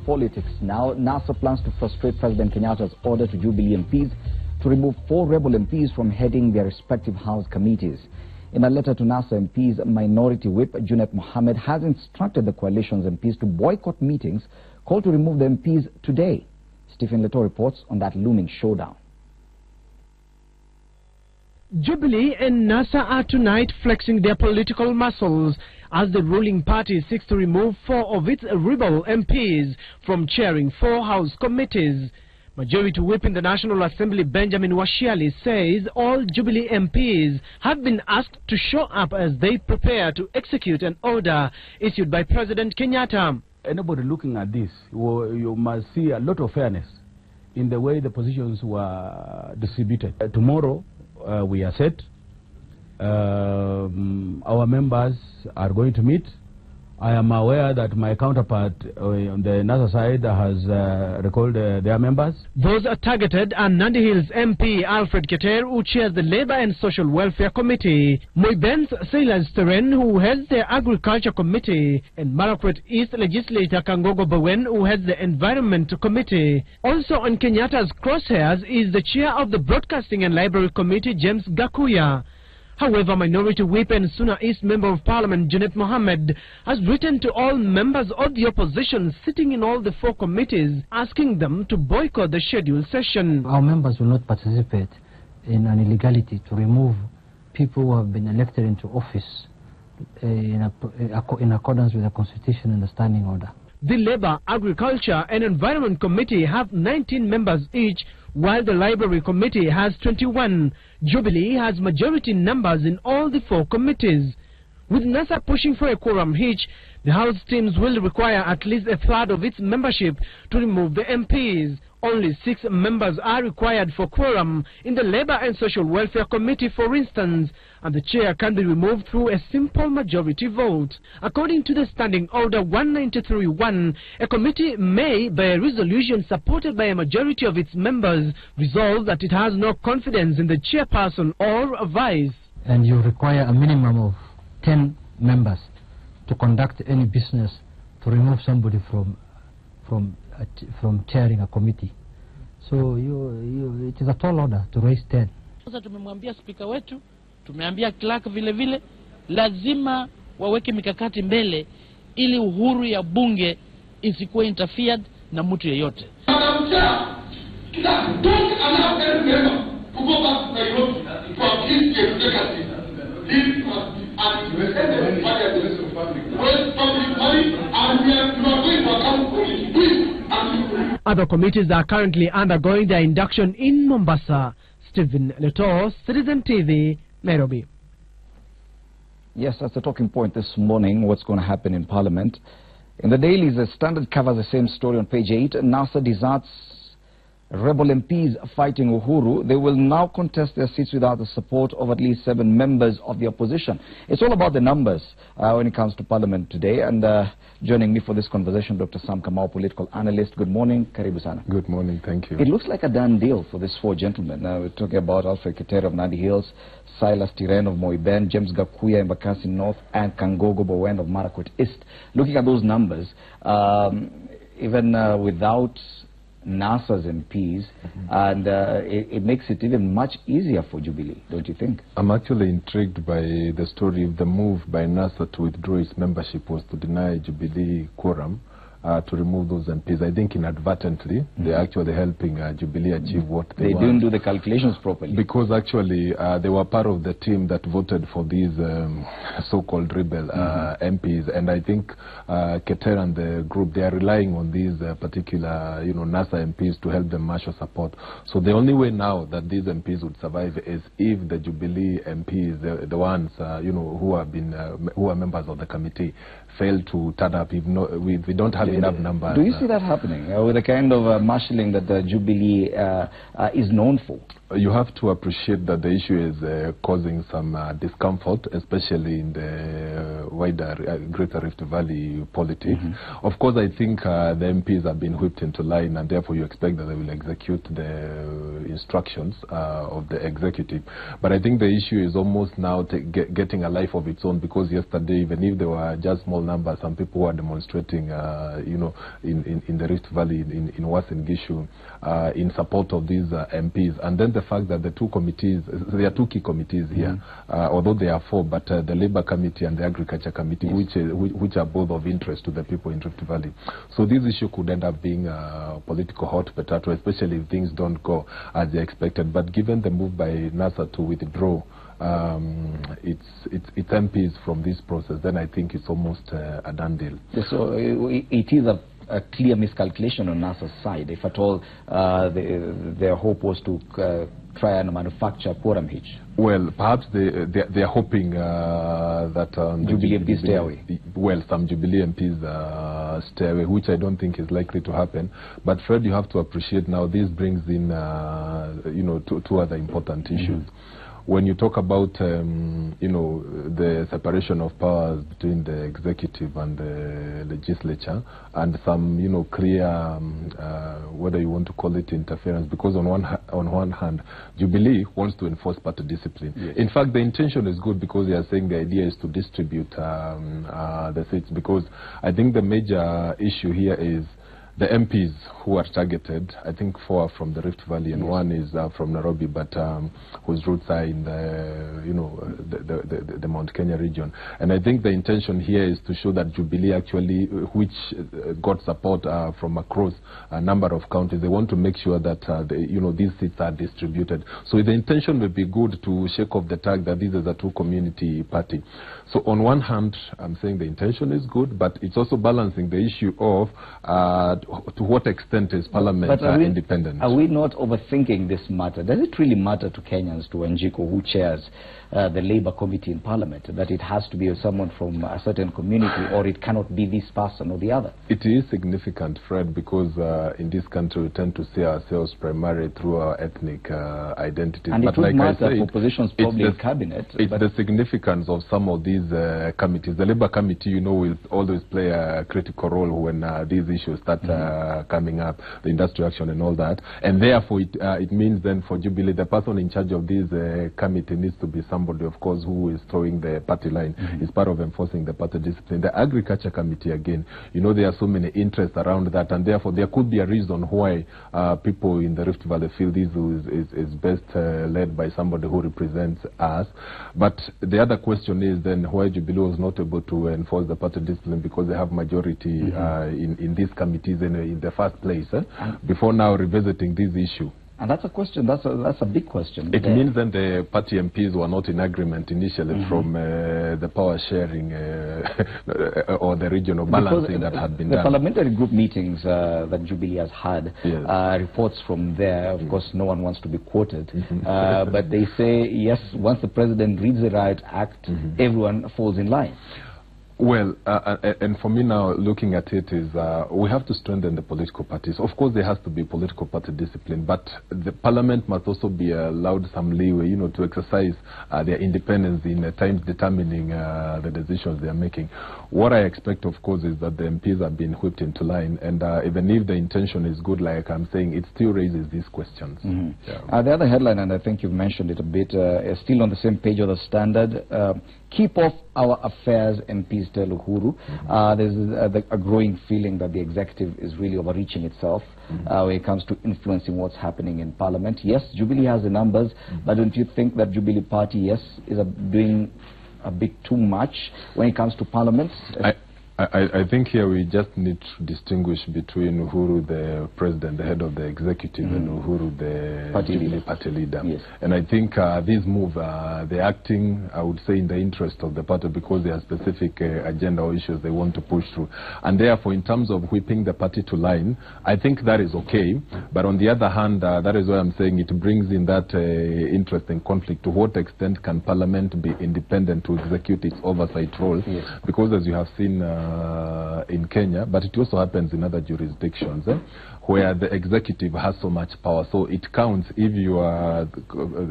politics now. NASA plans to frustrate President Kenyatta's order to Jubilee MPs to remove 4 rebel MPs from heading their respective House committees. In a letter to NASA MPs, Minority Whip Junet Mohammed has instructed the coalition's MPs to boycott meetings called to remove the MPs today. Stephen Leto reports on that looming showdown. Jubilee and NASA are tonight flexing their political muscles as the ruling party seeks to remove 4 of its rebel MPs from chairing 4 House committees. Majority Whip in the National Assembly Benjamin Washiali says all Jubilee MPs have been asked to show up as they prepare to execute an order issued by President Kenyatta. Anybody looking at this, you must see a lot of fairness in the way the positions were distributed. Tomorrow, we are set. Our members are going to meet. I am aware that my counterpart on the NASA side has recalled their members. Those are targeted are Nandi Hills MP Alfred Keter, who chairs the Labour and Social Welfare Committee, Moiben's Silas Teren, who heads the Agriculture Committee, and Marakwet East Legislator Kangogo Bowen, who heads the Environment Committee. Also on Kenyatta's crosshairs is the chair of the Broadcasting and Library Committee, James Gakuya. However, Minority Whip and Suna East Member of Parliament Junet Mohammed has written to all members of the opposition sitting in all the 4 committees, asking them to boycott the scheduled session. Our members will not participate in an illegality to remove people who have been elected into office in accordance with the Constitution and the Standing Order. The Labour, Agriculture and Environment Committee have 19 members each, while the Library Committee has 21. Jubilee has majority numbers in all the 4 committees. With NASA pushing for a quorum hitch, the House teams will require at least a third of its membership to remove the MPs. Only 6 members are required for quorum in the Labour and Social Welfare Committee, for instance, and the chair can be removed through a simple majority vote. According to the Standing Order 193.1, a committee may, by a resolution supported by a majority of its members, resolve that it has no confidence in the chairperson or vice. And you require a minimum of 10 members to conduct any business to remove somebody from chairing a committee. So it is a tall order to raise 10. Sasa tumemwambia speaker wetu, tumeambia clerk vile vile, lazima waweke mikakati mbele ili uhuru ya bunge isikuwe interfered na mtu yeyote. Other committees are currently undergoing their induction in Mombasa. Stephen Leto, Citizen TV, Nairobi. Yes, that's the talking point this morning, what's going to happen in Parliament. In the dailies, the Standard covers the same story on page 8. NASA deserts rebel MPs fighting Uhuru. They will now contest their seats without the support of at least 7 members of the opposition. It's all about the numbers when it comes to Parliament today. And joining me for this conversation, Dr. Sam Kamau, political analyst. Good morning. Karibu sana. Good morning. Thank you. It looks like a done deal for these 4 gentlemen. We're talking about Alfred Keter of Nandi Hills, Silas Tiren of Moiben, James Gakuya in Bakassi North, and Kangogo Bowen of Marakwet East. Looking at those numbers, even without NASA's MPs, and it makes it even much easier for Jubilee, don't you think? I'm actually intrigued by the story of the move by NASA to withdraw its membership was to deny Jubilee quorum to remove those MPs. I think inadvertently they're actually helping Jubilee achieve what they want. They didn't do the calculations properly. Because actually they were part of the team that voted for these so-called rebel MPs, and I think Keter and the group, they are relying on these particular NASA MPs to help them marshal support. So the only way now that these MPs would survive is if the Jubilee MPs, the ones who are members of the committee, fail to turn up if we don't have enough numbers. Do you see that happening with the kind of marshalling that the Jubilee is known for? you have to appreciate that the issue is causing some discomfort, especially in the wider Greater Rift Valley politics. Of course, I think the MPs have been whipped into line, and therefore you expect that they will execute the instructions of the executive. But I think the issue is almost now getting a life of its own, because yesterday, even if there were just small numbers, some people were demonstrating, you know, in the Rift Valley, in Uasin Gishu, in support of these MPs. And then the fact that the two committees, there are two key committees here, although there are four, but the Labour Committee and the Agriculture Committee, which are both of interest to the people in Rift Valley. So this issue could end up being a political hot potato, especially if things don't go as they expected. But given the move by NASA to withdraw its MPs from this process, then I think it's almost a done deal. So it is a clear miscalculation on NASA's side, if at all their hope was to try and manufacture quorum hitch. Well, perhaps they're hoping that Jubilee MPs stay away. Well, some Jubilee MPs stay away, which I don't think is likely to happen. But Fred, you have to appreciate now this brings in you know, two other important issues. When you talk about, you know, the separation of powers between the executive and the legislature, and some, you know, clear, whether you want to call it interference, because on one hand, Jubilee wants to enforce party discipline. Yes. In fact, the intention is good, because they are saying the idea is to distribute the seats, because I think the major issue here is the MPs who are targeted. I think 4 are from the Rift Valley, and 1 is from Nairobi, but whose roots are in the, you know, the Mount Kenya region. And I think the intention here is to show that Jubilee actually, which got support from across a number of counties, they want to make sure that you know, these seats are distributed. So the intention would be good to shake off the tag that this is a two-community party. So on one hand, I'm saying the intention is good, but it's also balancing the issue of to what extent is Parliament independent. Are we not overthinking this matter? Does it really matter to Kenyans, to Wanjiku, who chairs the Labour Committee in Parliament, that it has to be someone from a certain community, or it cannot be this person or the other? It is significant, Fred, because in this country we tend to see ourselves primarily through our ethnic identities. And but it would matter for positions probably in cabinet. It's the significance of some of these committees. The Labour Committee, you know, will always play a critical role when these issues start coming up, the industrial action and all that. And therefore, it means then for Jubilee, the person in charge of this committee needs to be somebody, of course, who is throwing the party line. Is part of enforcing the party discipline. The Agriculture Committee, again, you know, there are so many interests around that, and therefore there could be a reason why people in the Rift Valley feel this is best led by somebody who represents us. But the other question is then why Jubilee was not able to enforce the party discipline, because they have majority in these committees in the first place, before now revisiting this issue. And that's a question, that's a big question. It means then the party MPs were not in agreement initially from the power sharing or the regional balancing that had been done. The parliamentary group meetings that Jubilee has had, reports from there, of course no one wants to be quoted, but they say, yes, once the president reads the Riot Act, everyone falls in line. Well, and for me now, looking at it is we have to strengthen the political parties. Of course, there has to be political party discipline, but the Parliament must also be allowed some leeway, you know, to exercise their independence in times determining the decisions they are making. What I expect, of course, is that the MPs have been whipped into line, and even if the intention is good, like I'm saying, it still raises these questions. The other headline, and I think you've mentioned it a bit, is still on the same page of the Standard. Keep off our affairs, MPs tell Uhuru. There's a growing feeling that the executive is really overreaching itself when it comes to influencing what's happening in Parliament. Yes, Jubilee has the numbers, but don't you think that Jubilee Party, yes, is doing a bit too much when it comes to Parliament? I think here we just need to distinguish between Uhuru, the president, the head of the executive, and Uhuru, the party leader. Yes. And I think this move, they're acting, I would say, in the interest of the party, because there are specific agenda or issues they want to push through. And therefore, in terms of whipping the party to line, I think that is okay. But on the other hand, that is why I'm saying it brings in that interesting conflict. To what extent can Parliament be independent to execute its oversight role? Yes. Because as you have seen, in Kenya, but it also happens in other jurisdictions, where the executive has so much power. So it counts if you are,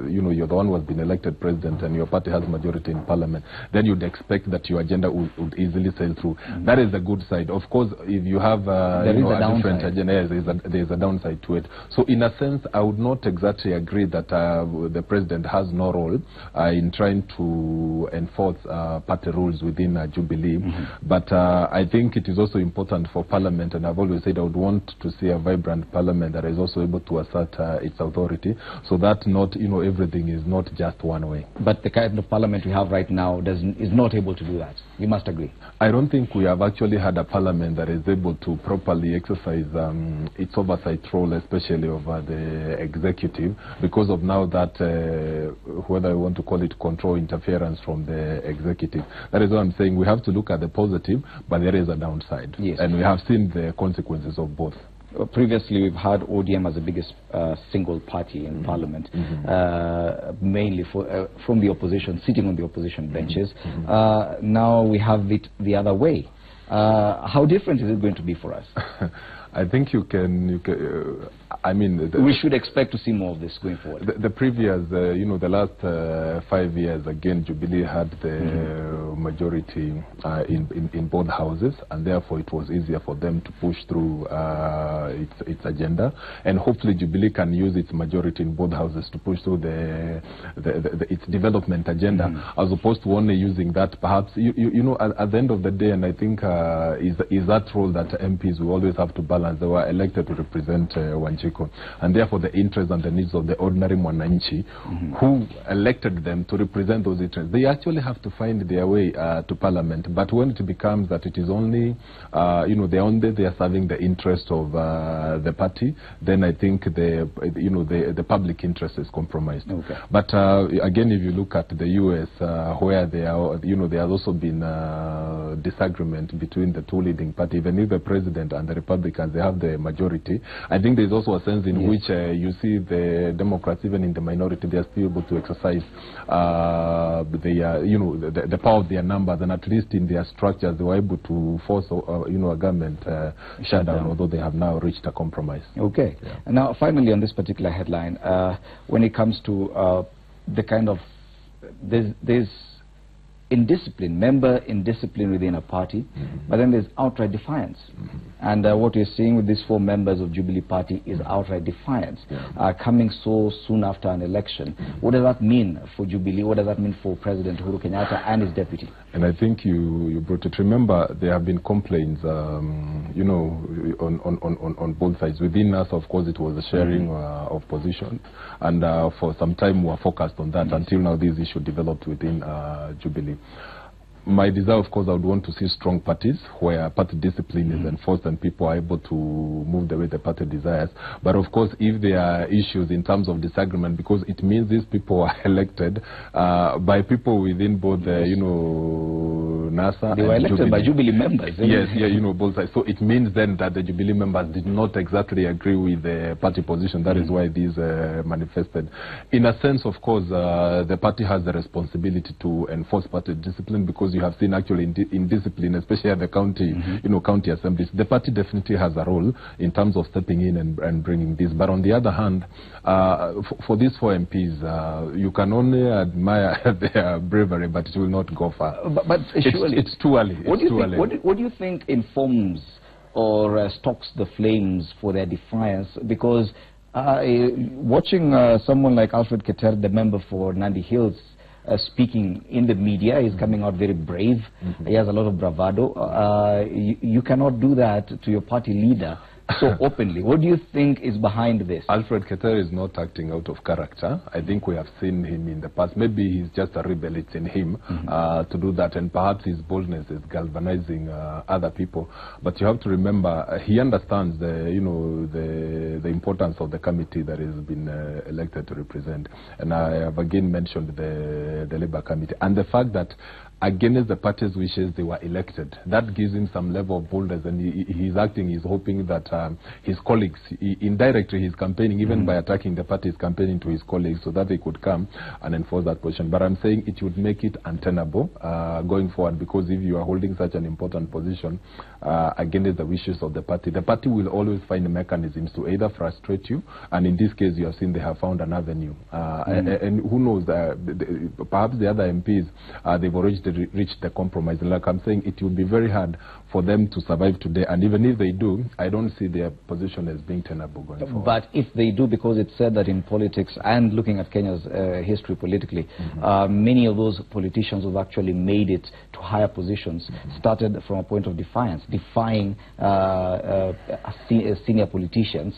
you're the one who has been elected president and your party has majority in parliament, then you'd expect that your agenda would easily sail through. That is the good side. Of course, if you have a different agenda, there's a downside to it. So in a sense, I would not exactly agree that the president has no role in trying to enforce party rules within Jubilee. But I think it is also important for parliament, and I've always said I would want to see a vibrant parliament that is also able to assert its authority, so that not, everything is not just one way. But the kind of parliament we have right now is not able to do that. You must agree. I don't think we have actually had a parliament that is able to properly exercise its oversight role, especially over the executive, because of now that, whether I want to call it control, interference from the executive. That is why I'm saying we have to look at the positive, but there is a downside. Yes. And we have seen the consequences of both. Previously, we've had ODM as the biggest single party in parliament, mainly from the opposition, sitting on the opposition benches. Now we have it the other way. How different is it going to be for us? I think you can we should expect to see more of this going forward. The previous, the last 5 years, again, Jubilee had the majority in both houses, and therefore it was easier for them to push through its agenda. And hopefully Jubilee can use its majority in both houses to push through its development agenda, as opposed to only using that, perhaps, at the end of the day, and I think is that role that MPs will always have to balance. They were elected to represent Wanjiku, and therefore the interests and the needs of the ordinary mwananchi who elected them to represent those interests, they actually have to find their way to parliament. But when it becomes that it is only, they are serving the interest of the party, then I think the public interest is compromised. Okay. But again, if you look at the US, where there has also been disagreement between the two leading parties, even if the president and the Republicans, they have the majority, I think there's also a sense in which you see the Democrats, even in the minority, they are still able to exercise the power of their numbers, and at least in their structures, they were able to force a government shutdown, although they have now reached a compromise. Okay. Yeah. And now, finally, on this particular headline, when it comes to the kind of there's indiscipline, member indiscipline within a party, but then there's outright defiance. And what you're seeing with these 4 members of Jubilee Party is outright defiance, coming so soon after an election. What does that mean for Jubilee? What does that mean for President Uhuru Kenyatta and his deputy? And I think you brought it. Remember, there have been complaints, on both sides. Within us, of course, it was a sharing of position, and for some time we were focused on that until now this issue developed within Jubilee. My desire, of course, I would want to see strong parties where party discipline is enforced and people are able to move the way the party desires. But of course, if there are issues in terms of disagreement, because it means these people are elected by people within both the, NASA. They were elected Jubilee. by Jubilee members. Yes, both sides. So it means then that the Jubilee members did not exactly agree with the party position. That is why these manifested. In a sense, of course, the party has the responsibility to enforce party discipline, because you have seen actually in discipline, especially at the county, county assemblies, the party definitely has a role in terms of stepping in and bringing this. But on the other hand, for these 4 MPs, you can only admire their bravery, but it will not go far. But surely, it's too early. What do you think informs or stokes the flames for their defiance? Because watching someone like Alfred Keter, the member for Nandi Hills, speaking in the media, he's coming out very brave. He has a lot of bravado. You cannot do that to your party leader so openly. What do you think is behind this? Alfred Keter is not acting out of character. I think we have seen him in the past. Maybe he's just a rebel. It's in him to do that, and perhaps his boldness is galvanizing other people. But you have to remember, he understands the importance of the committee that has been elected to represent. And I have again mentioned the Labour Committee, and the fact that against the party's wishes, they were elected. That gives him some level of boldness, and he's acting, he's hoping that his colleagues, indirectly he's campaigning, even by attacking the party, he's campaigning to his colleagues so that they could come and enforce that position. But I'm saying it would make it untenable going forward, because if you are holding such an important position against the wishes of the party will always find mechanisms to either frustrate you, and in this case you have seen they have found an avenue. And who knows, perhaps the other MPs, they've already reached the compromise. And like I'm saying, it will be very hard for them to survive today, and even if they do, I don't see their position as being tenable going forward. But if they do, because it's said that in politics, and looking at Kenya's history politically, many of those politicians who've actually made it to higher positions started from a point of defiance, defying senior politicians,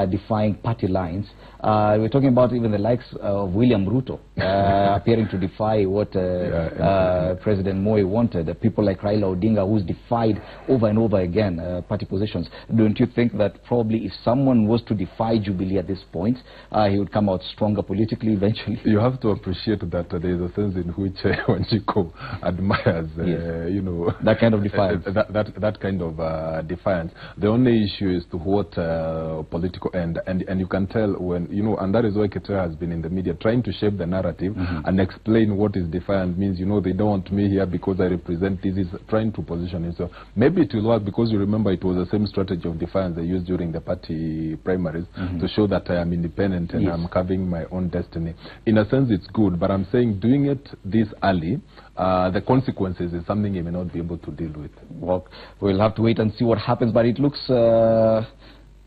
defying party lines. We're talking about even the likes of William Ruto appearing to defy what President Moi wanted. People like Raila Odinga, who's defied over and over again party positions. Don't you think that probably if someone was to defy Jubilee at this point, he would come out stronger politically eventually? You have to appreciate that there is a sense in which Wanjiku admires, you know, that kind of defiance. That kind of defiance. The only issue is to what political end, and you can tell when, you know, and that is why Keter has been in the media trying to shape the narrative and explain what is defiant means. You know, they don't want me here because I represent this. Is trying to position himself. Maybe it will work, because you remember it was the same strategy of defiance they used during the party primaries to show that I am independent and I'm carving my own destiny. In a sense, it's good, but I'm saying doing it this early, the consequences is something you may not be able to deal with. Well, we'll have to wait and see what happens, but it looks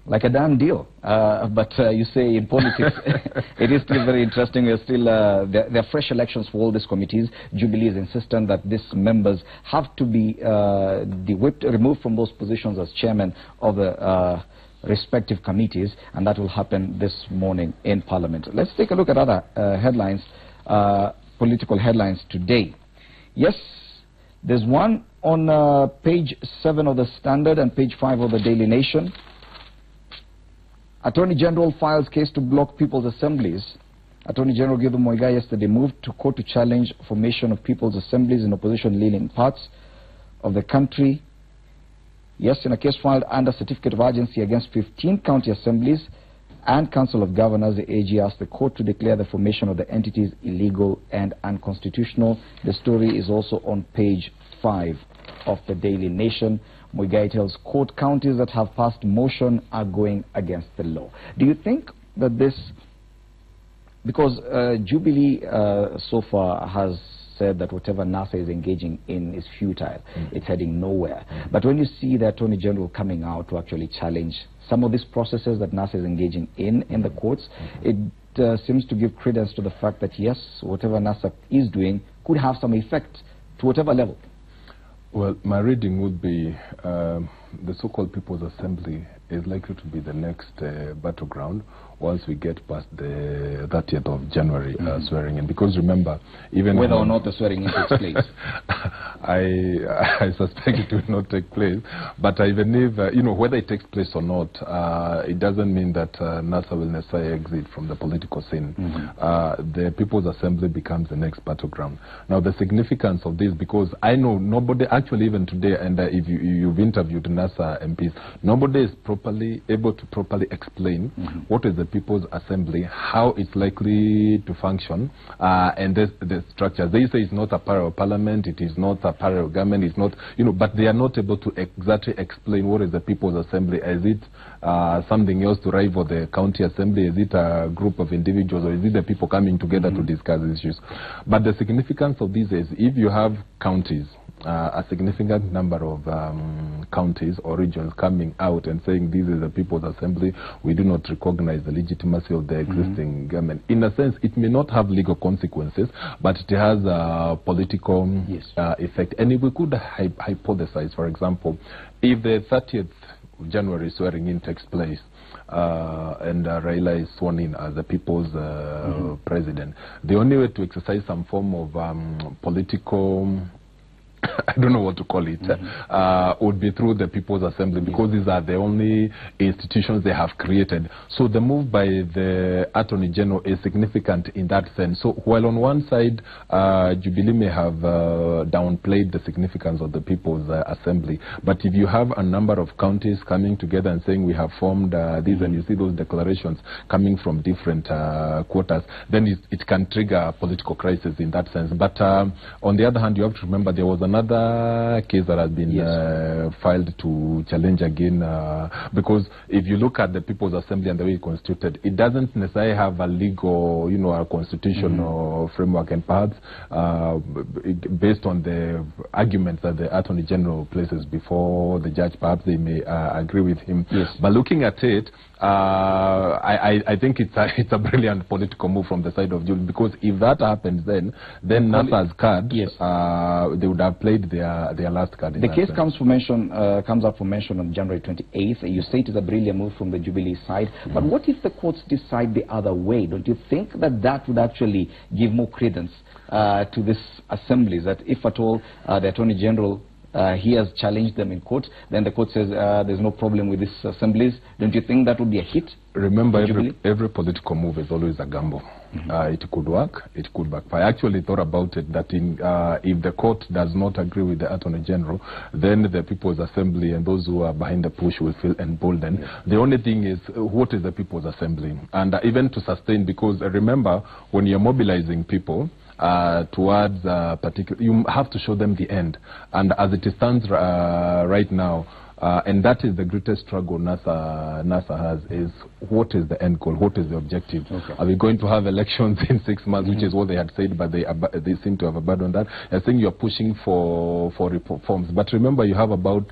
like a done deal. But you say in politics, it is still very interesting. There are still there are fresh elections for all these committees. Jubilee is insistent that these members have to be removed from those positions as chairman of the respective committees, and that will happen this morning in Parliament. Let's take a look at other headlines, political headlines today. Yes, there's one on page 7 of the Standard and page 5 of the Daily Nation. Attorney General files case to block people's assemblies. Attorney General Githu Muigai yesterday moved to court to challenge formation of people's assemblies in opposition-leaning parts of the country. Yes, in a case filed under certificate of urgency against 15 county assemblies and Council of Governors, the AG asked the court to declare the formation of the entities illegal and unconstitutional. The story is also on page 5 of the Daily Nation. Muigai tells court counties that have passed motion are going against the law. Do you think that this, because Jubilee so far has said that whatever NASA is engaging in is futile, it's heading nowhere. But when you see the Attorney General coming out to actually challenge some of these processes that NASA is engaging in the courts, it seems to give credence to the fact that yes, whatever NASA is doing could have some effect to whatever level. Well, my reading would be the so-called People's Assembly is likely to be the next battleground once we get past the 30th of January swearing in. Because remember, even whether or not the swearing in takes place, I suspect it will not take place. But even if, you know, whether it takes place or not, it doesn't mean that NASA will necessarily exit from the political scene. The People's Assembly becomes the next battleground. Now, the significance of this, because I know nobody, actually even today, and if you've interviewed NASA MPs, nobody is able to properly explain what is the People's Assembly, how it's likely to function, and the structure. They say it's not a parallel parliament, it is not a parallel government, it's not, you know, but they are not able to exactly explain what is the People's Assembly. Is it something else to rival the county assembly? Is it a group of individuals, or is it the people coming together to discuss issues? But the significance of this is if you have counties, a significant number of counties or regions coming out and saying this is the People's Assembly, we do not recognize the legitimacy of the existing government. In a sense, it may not have legal consequences, but it has a political effect. And if we could hypothesize, for example, if the 30th of January swearing in takes place, and Raila is sworn in as the people's president, the only way to exercise some form of political I don't know what to call it, would be through the People's Assembly, because these are the only institutions they have created. So the move by the Attorney General is significant in that sense. So while on one side, Jubilee may have downplayed the significance of the People's Assembly, but if you have a number of counties coming together and saying we have formed these, and you see those declarations coming from different quarters, then it can trigger a political crisis in that sense. But on the other hand, you have to remember there was another case that has been filed to challenge again, because if you look at the People's Assembly and the way it's constituted, it doesn't necessarily have a legal, a constitutional framework, and perhaps based on the arguments that the Attorney General places before the judge, perhaps they may agree with him. But looking at it, I think it's a brilliant political move from the side of Jubilee, because if that happens, then NASA's card, they would have played their last card. The case comes up for mention on January 28th. You say it is a brilliant move from the Jubilee side, but what if the courts decide the other way? Don't you think that would actually give more credence to this assemblies, that if at all the Attorney General he has challenged them in court, then the court says there's no problem with these assemblies? Don't you think that would be a hit? Remember, every political move is always a gamble. It could work, it could backfire. I actually thought about it, that if the court does not agree with the Attorney General, then the People's Assembly and those who are behind the push will feel emboldened. The only thing is, what is the People's Assembly? And even to sustain, because remember, when you're mobilizing people towards particular, you have to show them the end. And as it stands right now, and that is the greatest struggle NASA has, is what is the end goal, what is the objective? Are we going to have elections in 6 months, which is what they had said, but they seem to have abandoned that. I think you're pushing for reforms, but remember, you have about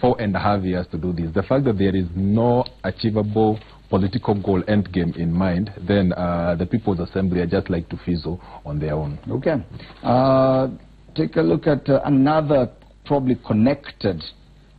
4.5 years to do this. The fact that there is no achievable political goal end game in mind, then the People's Assembly are just like to fizzle on their own. Take a look at another probably connected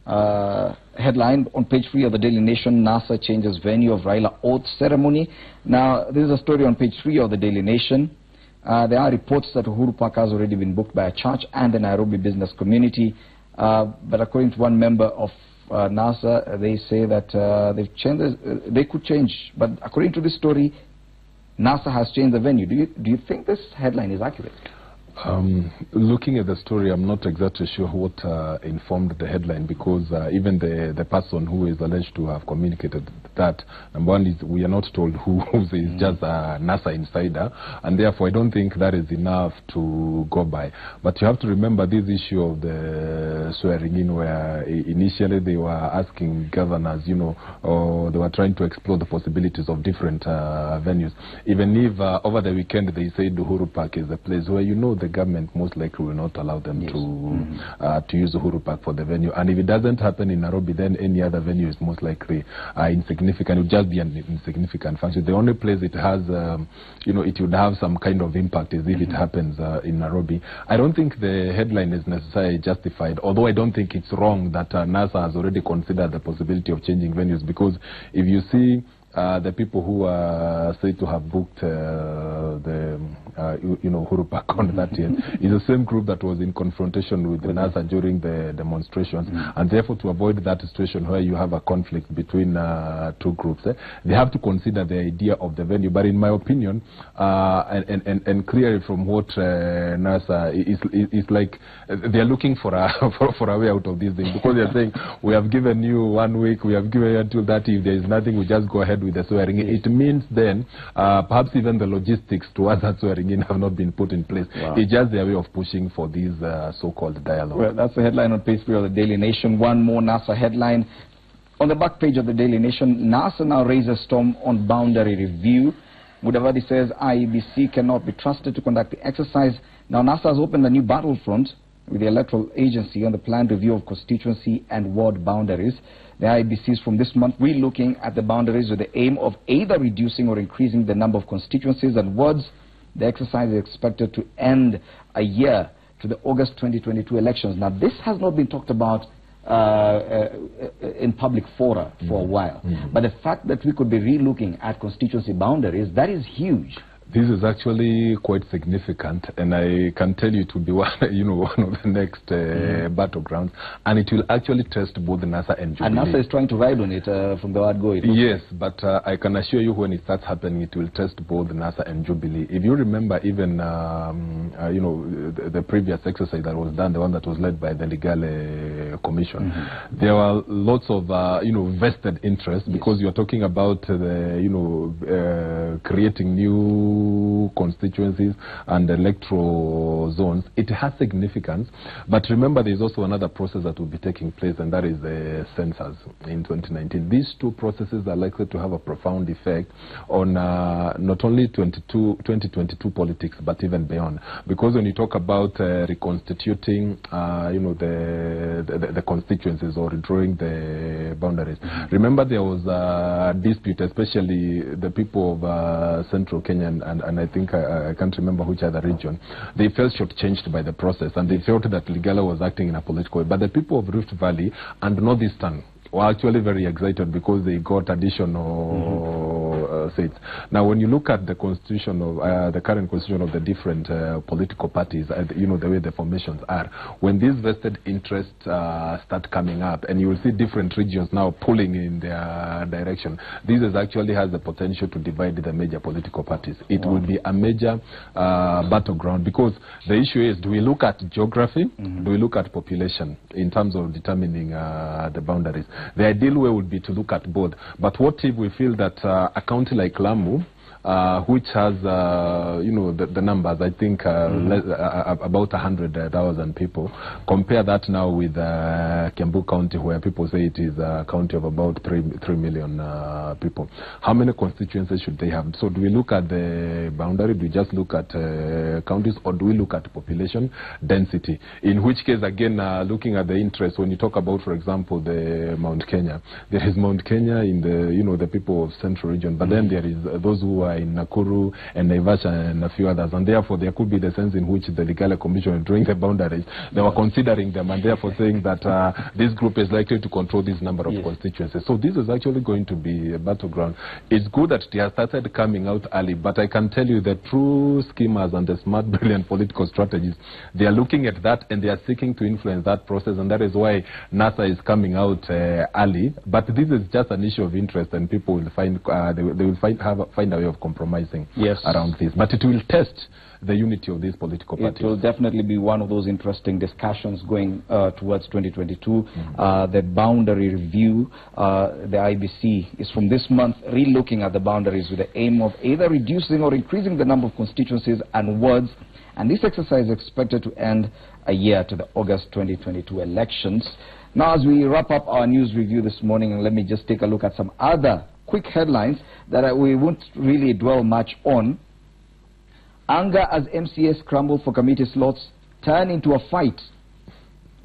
headline on page 3 of the Daily Nation. NASA changes venue of Raila oath ceremony. Now, this is a story on page 3 of the Daily Nation. There are reports that Uhuru Park has already been booked by a church and the Nairobi business community. But according to one member of NASA, they say that they've changed. They could change, but according to this story, NASA has changed the venue. Do you think this headline is accurate? Looking at the story, I'm not exactly sure what informed the headline, because even the person who is alleged to have communicated that, number one, is we are not told who is just a NASA insider, and therefore I don't think that is enough to go by. But you have to remember this issue of the swearing in, where initially they were asking governors, or they were trying to explore the possibilities of different venues. Even if over the weekend they said Uhuru Park is a place where the government most likely will not allow them to use Uhuru Park for the venue. And if it doesn't happen in Nairobi, then any other venue is most likely insignificant. It would just be an insignificant function. The only place it has, it would have some kind of impact is if it happens in Nairobi. I don't think the headline is necessarily justified, although I don't think it's wrong that NASA has already considered the possibility of changing venues, because if you see the people who are said to have booked the Uhuru Park on that year is the same group that was in confrontation with the NASA during the demonstrations, and therefore to avoid that situation where you have a conflict between two groups, they have to consider the idea of the venue. But in my opinion, and clearly from what NASA is like, they are looking for a way out of this thing, because they are saying, we have given you 1 week, we have given you until that, if there is nothing, we just go ahead with the swearing. It means then perhaps even the logistics towards that swearing in have not been put in place. It's just their way of pushing for this so-called dialogue. Well, that's the headline on page 3 of the Daily Nation. One more NASA headline on the back page of the Daily Nation. NASA now raises storm on boundary review. Mudavadi says IEBC cannot be trusted to conduct the exercise. Now NASA has opened a new battlefront with the electoral agency on the planned review of constituency and ward boundaries. The IEBCs from this month re-looking at the boundaries with the aim of either reducing or increasing the number of constituencies and wards. The exercise is expected to end a year to the August 2022 elections. Now, this has not been talked about in public fora for a while. But the fact that we could be re-looking at constituency boundaries, that is huge. This is actually quite significant, and I can tell you it will be one, one of the next battlegrounds, and it will actually test both NASA and Jubilee. And NASA is trying to ride on it from the word go. Yes, but I can assure you when it starts happening, it will test both NASA and Jubilee. If you remember, even the previous exercise that was done, the one that was led by the Legal Commission, there were lots of vested interest, because you're talking about creating new constituencies and electoral zones. It has significance, but remember there's also another process that will be taking place, and that is the census in 2019. These two processes are likely to have a profound effect on not only 2022 politics, but even beyond. Because when you talk about reconstituting the constituencies or redrawing the boundaries, remember there was a dispute, especially the people of Central Kenya and I think I can't remember which other region. They felt shortchanged by the process, and they felt that Ligala was acting in a political way. But the people of Rift Valley and Northeastern were actually very excited because they got additional seats. Now, when you look at the constitution of the current constitution of the different political parties, the way the formations are, when these vested interests start coming up, and you will see different regions now pulling in their direction, this actually has the potential to divide the major political parties. It will be a major battleground, because the issue is, do we look at geography? Do we look at population in terms of determining the boundaries? The ideal way would be to look at both. But what if we feel that a county like Lamu, which has, the numbers, I think, about 100,000 people. Compare that now with Kiambu County, where people say it is a county of about 3 million people. How many constituencies should they have? So do we look at the boundary? Do we just look at counties, or do we look at population density? In which case, again, looking at the interest, when you talk about, for example, the Mount Kenya, there is Mount Kenya in the, the people of Central region, but then there is those who are in Nakuru and Naivasha and a few others, and therefore there could be the sense in which the Legal Commission, during the boundaries, they were considering them, and therefore saying that this group is likely to control this number of constituencies. So this is actually going to be a battleground. It's good that they have started coming out early, but I can tell you the true schemers and the smart, brilliant political strategists, they are looking at that and they are seeking to influence that process, and that is why NASA is coming out early. But this is just an issue of interest, and people will find they will find a way of compromising around this. But it will test the unity of these political parties. It will definitely be one of those interesting discussions going towards 2022. The boundary review, the IBC, is from this month re-looking at the boundaries with the aim of either reducing or increasing the number of constituencies and wards. And this exercise is expected to end a year to the August 2022 elections. Now, as we wrap up our news review this morning, let me just take a look at some other quick headlines that we won't really dwell much on. Anger as MCAs scramble for committee slots turn into a fight.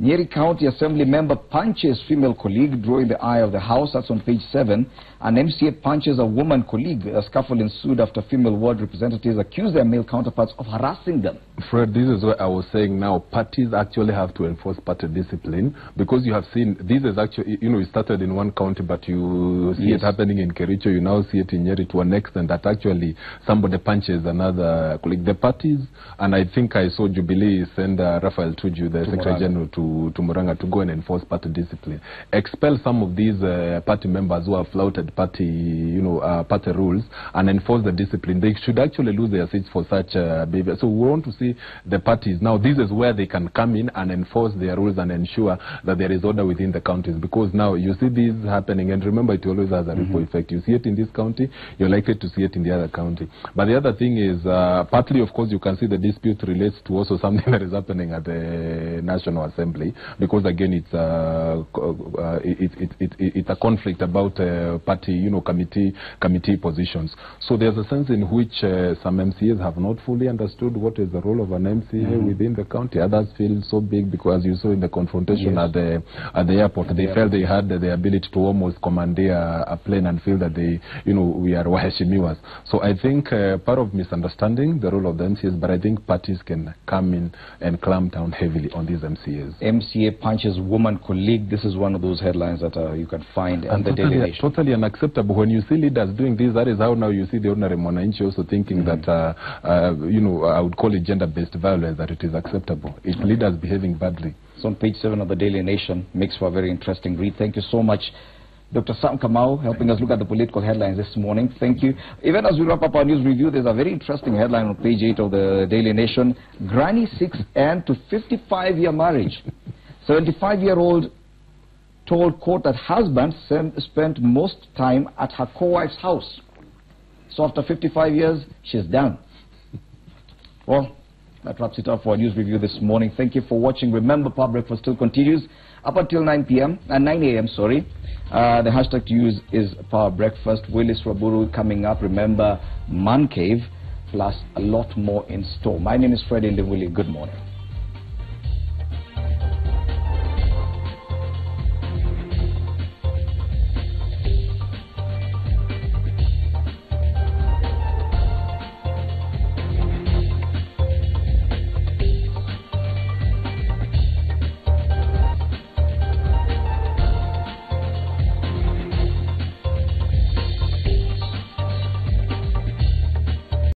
Nyeri County Assembly member punches female colleague, drawing the eye of the House. That's on page 7. An MCA punches a woman colleague. A scuffle ensued after female ward representatives accused their male counterparts of harassing them. Fred, this is what I was saying now. Parties actually have to enforce party discipline, because you have seen, this is actually, it started in one county, but you see it happening in Kericho. You now see it in Nyeri to an extent that actually somebody punches another colleague. The parties, and I think I saw Jubilee send Raphael Tuju, the Secretary General, to Muranga to go and enforce party discipline. Expel some of these party members who have flouted party, party rules, and enforce the discipline. They should actually lose their seats for such behavior. So we want to see the parties now. This is where they can come in and enforce their rules and ensure that there is order within the counties. Because now you see this happening, and remember, it always has a ripple effect. You see it in this county, you're likely to see it in the other county. But the other thing is, partly, of course, you can see the dispute relates to also something that is happening at the National Assembly, because again, it's a conflict about party, committee positions. So there's a sense in which some MCAs have not fully understood what is the role of an MCA within the county. Others feel so big, because as you saw in the confrontation at the airport, they felt they had the ability to almost commandeer a plane and feel that they, we are waheshimiwas. So I think part of misunderstanding the role of the MCAs, but I think parties can come in and clamp down heavily on these MCAs. MCA punches woman colleague. This is one of those headlines that you can find in the Daily Nation. Totally unacceptable. When you see leaders doing this, that is how now you see the ordinary Mwananchi also thinking that, you know, I would call it gender-based violence, that it is acceptable. It's leaders behaving badly. It's on page 7 of the Daily Nation. Makes for a very interesting read. Thank you so much, Dr. Sam Kamau, helping us look at the political headlines this morning. Thank you. Even as we wrap up our news review, there's a very interesting headline on page 8 of the Daily Nation. Granny seeks end to 55-year marriage. 75-year-old told court that husband spent most time at her co-wife's house. So after 55 years, she's done. Well, that wraps it up for our news review this morning. Thank you for watching. Remember, Power Breakfast still continues up until 9 a.m. Sorry. The hashtag to use is Power Breakfast. Willis Waburu coming up. Remember, Man Cave, plus a lot more in store. My name is Freddie Ndewuli. Good morning.